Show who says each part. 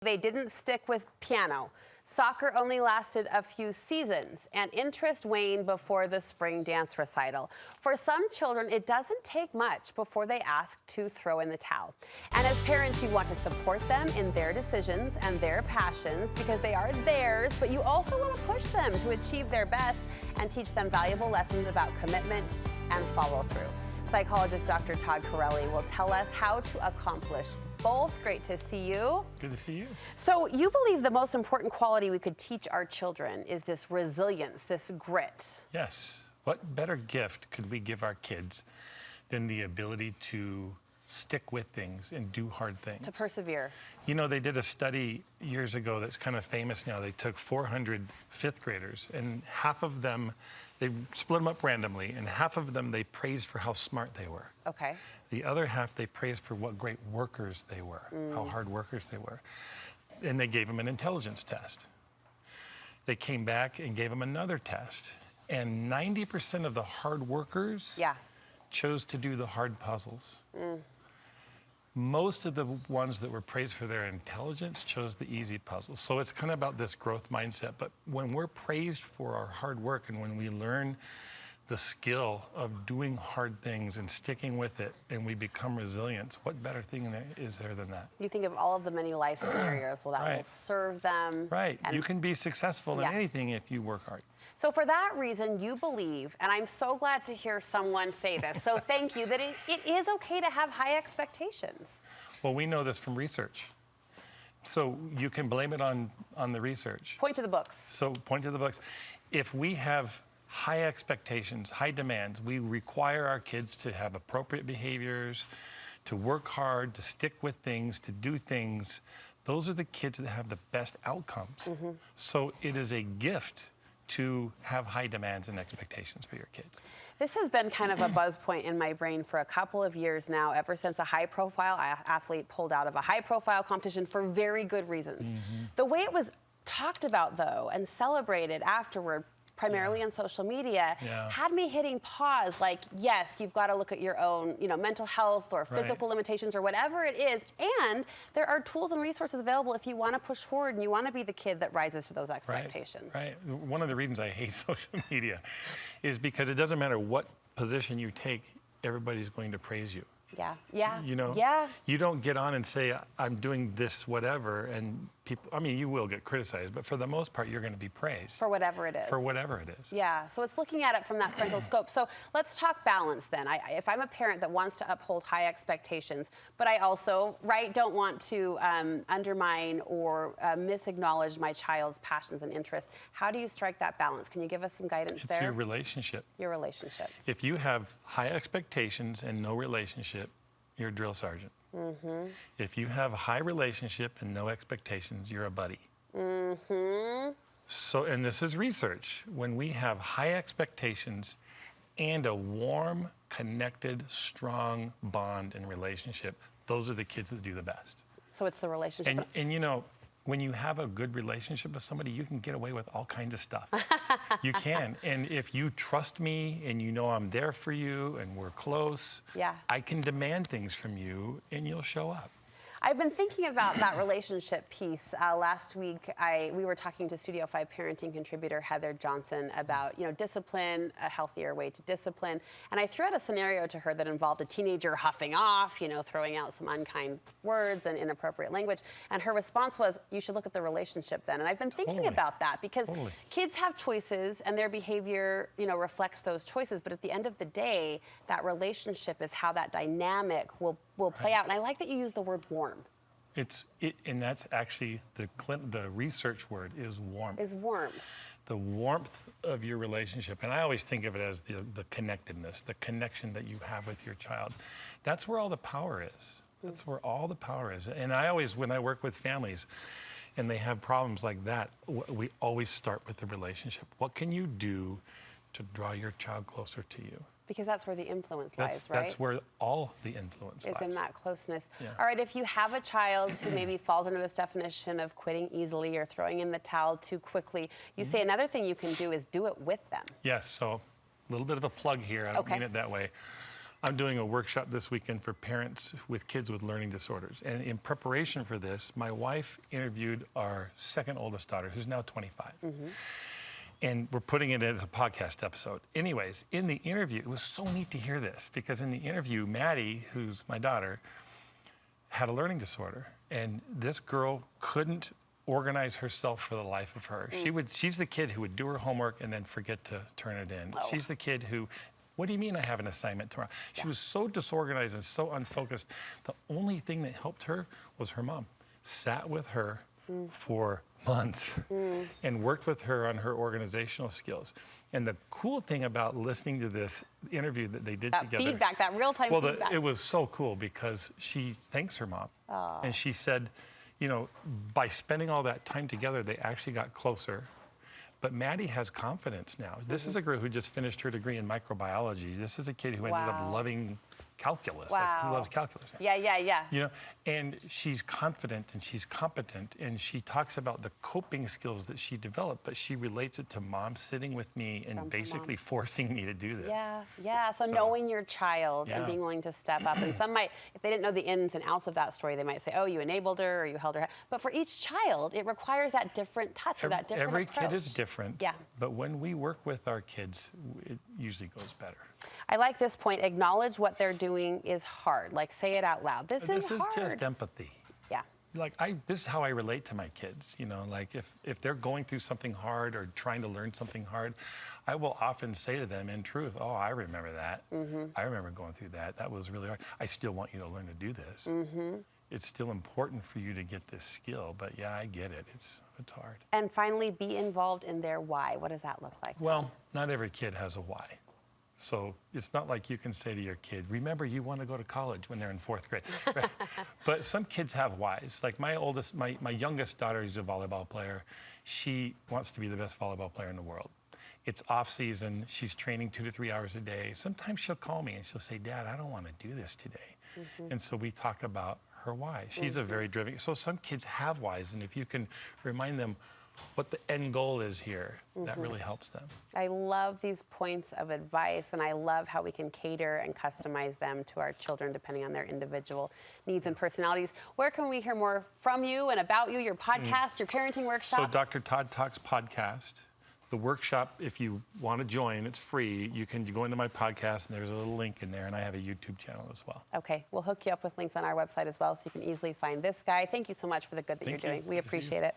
Speaker 1: They didn't stick with piano. Soccer only lasted a few seasons, and interest waned before the spring dance recital. For some children, it doesn't take much before they ask to throw in the towel. And as parents, you want to support them in their decisions and their passions because they are theirs, but you also want to push them to achieve their best and teach them valuable lessons about commitment and follow through. Psychologist Dr. Todd Corelli will tell us how to accomplish both. Great to see you.
Speaker 2: Good to see you.
Speaker 1: So you believe the most important quality we could teach our children is this resilience, this grit.
Speaker 2: Yes. What better gift could we give our kids than the ability to stick with things and do hard things?
Speaker 1: To persevere.
Speaker 2: You know, they did a study years ago that's kind of famous now. They took 400 fifth graders, and half of them, they split them up randomly, and half of them they praised for how smart they were.
Speaker 1: Okay.
Speaker 2: The other half they praised for what great workers they were, how hard workers they were. And they gave them an intelligence test. They came back and gave them another test. And 90% of the hard workers chose to do the hard puzzles. Most of the ones that were praised for their intelligence chose the easy puzzles. So it's kind of about this growth mindset. But when we're praised for our hard work and when we learn the skill of doing hard things and sticking with it and we become resilient, what better thing is there than that?
Speaker 1: You think of all of the many life scenarios that will serve them.
Speaker 2: Right. You can be successful in anything if you work hard.
Speaker 1: So for that reason, you believe, and I'm so glad to hear someone say this, so thank you, that it is okay to have high expectations.
Speaker 2: Well, we know this from research. So you can blame it on the research.
Speaker 1: Point to the books.
Speaker 2: So point to the books. If we have high expectations, high demands, we require our kids to have appropriate behaviors, to work hard, to stick with things, to do things. Those are the kids that have the best outcomes. So it is a gift to have high demands and expectations for your kids.
Speaker 1: This has been kind of a buzz point in my brain for a couple of years now, ever since a high-profile athlete pulled out of a high-profile competition for very good reasons. The way it was talked about, though, and celebrated afterward, primarily on social media, had me hitting pause, like, yes, you've got to look at your own, mental health or physical limitations or whatever it is, and there are tools and resources available if you want to push forward and you want to be the kid that rises to those expectations.
Speaker 2: Right. One of the reasons I hate social media is because it doesn't matter what position you take, everybody's going to praise you. You don't get on and say, I'm doing this, whatever, and people, I mean, you will get criticized, but for the most part, you're going to be praised.
Speaker 1: For whatever it is.
Speaker 2: For whatever it is.
Speaker 1: Yeah, so it's looking at it from that parental scope. So let's talk balance then. If I'm a parent that wants to uphold high expectations, but I also, don't want to undermine or misacknowledge my child's passions and interests, how do you strike that balance? Can you give us some guidance there?
Speaker 2: It's your relationship.
Speaker 1: Your relationship.
Speaker 2: If you have high expectations and no relationship, you're a drill sergeant. If you have a high relationship and no expectations, you're a buddy. So, and this is research. When we have high expectations and a warm, connected, strong bond and relationship, those are the kids that do the best.
Speaker 1: So it's the relationship.
Speaker 2: And when you have a good relationship with somebody, you can get away with all kinds of stuff. You can. And if you trust me and you know I'm there for you and we're close, I can demand things from you and you'll show up.
Speaker 1: I've been thinking about that relationship piece. Last week, we were talking to Studio 5 parenting contributor Heather Johnson about, discipline, a healthier way to discipline. And I threw out a scenario to her that involved a teenager huffing off, throwing out some unkind words and inappropriate language. And her response was, you should look at the relationship then. And I've been thinking about that because kids have choices and their behavior, reflects those choices. But at the end of the day, that relationship is how that dynamic will play out. And I like that you use the word warm.
Speaker 2: And that's actually the research word is warmth.
Speaker 1: Is warmth.
Speaker 2: The warmth of your relationship. And I always think of it as the connectedness, the connection that you have with your child. That's where all the power is. That's where all the power is. And I always, when I work with families and they have problems like that, we always start with the relationship. What can you do to draw your child closer to you?
Speaker 1: Because that's where the influence lies, right?
Speaker 2: That's where all the influence lies.
Speaker 1: It's in that closeness. All right, if you have a child who maybe falls under this definition of quitting easily or throwing in the towel too quickly, you say another thing you can do is do it with them.
Speaker 2: Yes, so a little bit of a plug here. I don't mean it that way. I'm doing a workshop this weekend for parents with kids with learning disorders. And in preparation for this, my wife interviewed our second oldest daughter, who's now 25. And we're putting it as a podcast episode. Anyways, in the interview, it was so neat to hear this, because in the interview, Maddie, who's my daughter, had a learning disorder. And this girl couldn't organize herself for the life of her. She's the kid who would do her homework and then forget to turn it in.
Speaker 1: Oh.
Speaker 2: She's the kid who, what do you mean I have an assignment tomorrow? She was so disorganized and so unfocused. The only thing that helped her was her mom. Sat with her for months and worked with her on her organizational skills. And the cool thing about listening to this interview that they did together.
Speaker 1: Feedback, that real-time feedback.
Speaker 2: It was so cool, because she thanks her mom. And she said, you know, by spending all that time together, they actually got closer. But Maddie has confidence now. This is a girl who just finished her degree in microbiology. This is a kid who ended up loving calculus. Like, who loves calculus?
Speaker 1: Yeah.
Speaker 2: You know, and she's confident and she's competent, and she talks about the coping skills that she developed, but she relates it to mom sitting with me and basically forcing me to do this.
Speaker 1: Yeah. So knowing your child and being willing to step up. And some might, if they didn't know the ins and outs of that story, they might say, oh, you enabled her or you held her. But for each child, it requires that different touch or that different
Speaker 2: Every
Speaker 1: approach.
Speaker 2: kid is different.
Speaker 1: Yeah.
Speaker 2: But when we work with our kids, it usually goes better.
Speaker 1: I like this point. Acknowledge what they're doing is hard. Like, say it out loud. This is hard.
Speaker 2: Just empathy.
Speaker 1: Yeah.
Speaker 2: Like, this is how I relate to my kids. You know, like if they're going through something hard or trying to learn something hard, I will often say to them in truth, oh, I remember that. I remember going through that. That was really hard. I still want you to learn to do this. It's still important for you to get this skill, but yeah, I get it. It's hard.
Speaker 1: And finally, be involved in their why. What does that look like?
Speaker 2: Well, not every kid has a why. So it's not like you can say to your kid, remember, you want to go to college when they're in 4th grade. Right? But some kids have whys. Like my youngest daughter is a volleyball player. She wants to be the best volleyball player in the world. It's off season. She's training 2 to 3 hours a day. Sometimes she'll call me and she'll say, Dad, I don't want to do this today. And so we talk about her why. She's a very driven. So some kids have whys, and if you can remind them what the end goal is here, that really helps them.
Speaker 1: I love these points of advice, and I love how we can cater and customize them to our children depending on their individual needs and personalities. Where can we hear more from you and about you, your podcast, your parenting workshops?
Speaker 2: So Dr. Todd Talks podcast. The workshop, if you want to join, it's free. You can go into my podcast, and there's a little link in there, and I have a YouTube channel as well.
Speaker 1: Okay, we'll hook you up with links on our website as well, so you can easily find this guy. Thank you so much for the good that you're doing. We appreciate it.